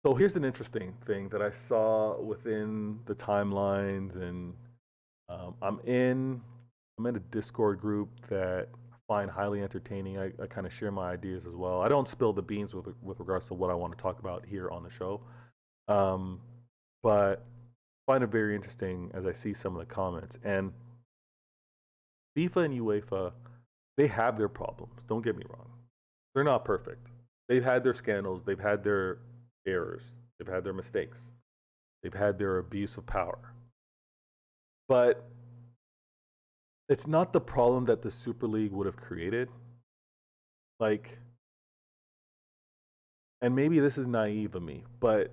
So here's an interesting thing that I saw within the timelines, and um, I'm in I'm in a Discord group that I find highly entertaining. I kind of share my ideas as well. I don't spill the beans with regards to what I want to talk about here on the show, um, but find it very interesting as I see some of the comments. And FIFA and UEFA, they have their problems. Don't get me wrong; they're not perfect. They've had their scandals. They've had their errors. They've had their mistakes. They've had their abuse of power. But it's not the problem that the Super League would have created. Like, and maybe this is naive of me, but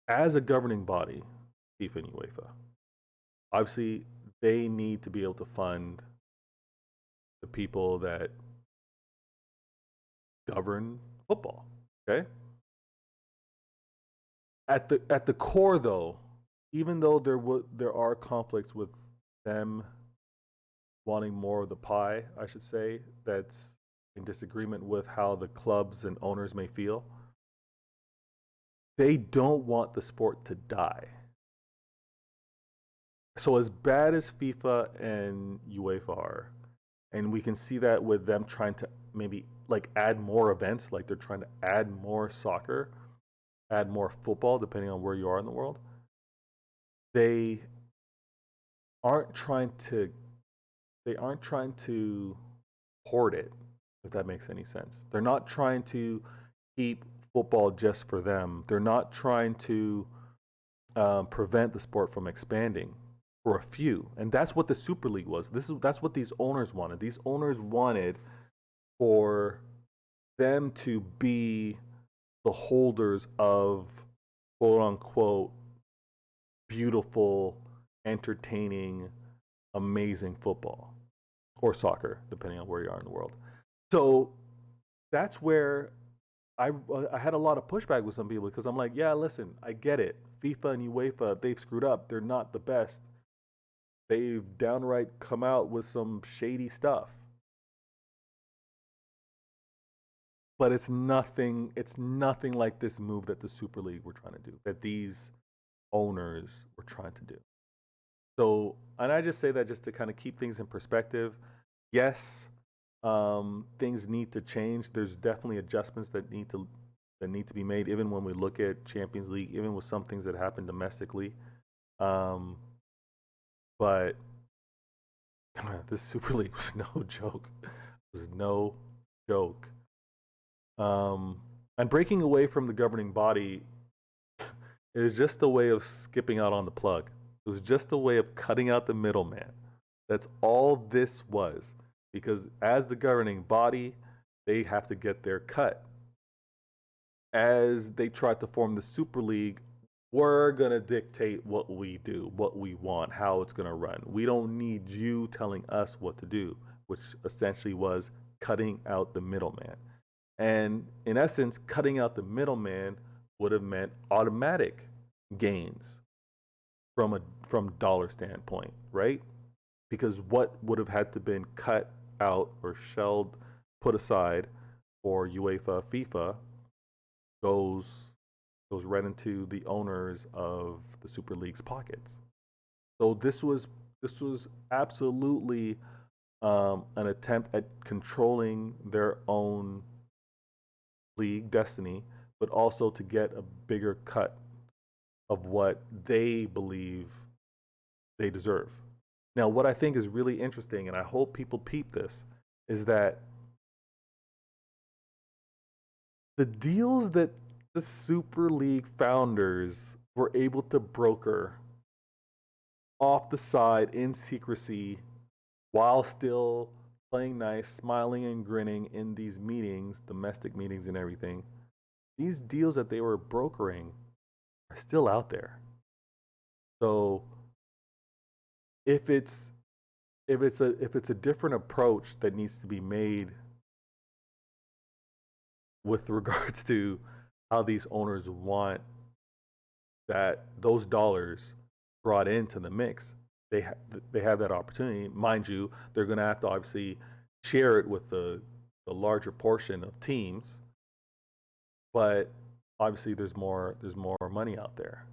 as a governing body, FIFA and UEFA, obviously they need to be able to fund the people that govern football. Okay. At the core, though, even though there are conflicts with them wanting more of the pie, I should say, that's in disagreement with how the clubs and owners may feel. They don't want the sport to die. So as bad as FIFA and UEFA are, and we can see that with them trying to maybe like add more events, like they're trying to add more soccer, add more football, depending on where you are in the world. They aren't trying to they aren't trying to hoard it, if that makes any sense. They're not trying to keep football just for them. They're not trying to prevent the sport from expanding for a few, and that's what the Super League was. That's what these owners wanted. These owners wanted for them to be the holders of quote unquote beautiful, entertaining, amazing football or soccer, depending on where you are in the world. So that's where I I had a lot of pushback with some people because I'm like, yeah, listen, I get it. FIFA and UEFA, they've screwed up. They're not the best. They've downright come out with some shady stuff. But it's nothing like this move that the Super League were trying to do, that these owners were trying to do. So, and I just say that just to kind of keep things in perspective. Yes, things need to change. There's definitely adjustments that need to be made, even when we look at Champions League, even with some things that happen domestically. Um, but this Super League was no joke. It was no joke. Um, and breaking away from the governing body is just a way of skipping out on the plug. It was just a way of cutting out the middleman. That's all this was. Because as the governing body, they have to get their cut. As they tried to form the Super League, we're going to dictate what we do, what we want, how it's going to run. We don't need you telling us what to do, which essentially was cutting out the middleman. And in essence, cutting out the middleman would have meant automatic gains from dollar standpoint, right? Because what would have had to been cut out or shelled, put aside for UEFA, FIFA goes goes right into the owners of the Super League's pockets. So this was absolutely an attempt at controlling their own league destiny, but also to get a bigger cut of what they believe they deserve. Now, what I think is really interesting, and I hope people peep this, is that the deals that the Super League founders were able to broker off the side in secrecy while still playing nice, smiling and grinning in these meetings, domestic meetings and everything, these deals that they were brokering are still out there. So if it's if it's a different approach that needs to be made with regards to how these owners want that those dollars brought into the mix, they ha- they have that opportunity. Mind you, they're going to have to obviously share it with the larger portion of teams, but Obviously there's more money out there.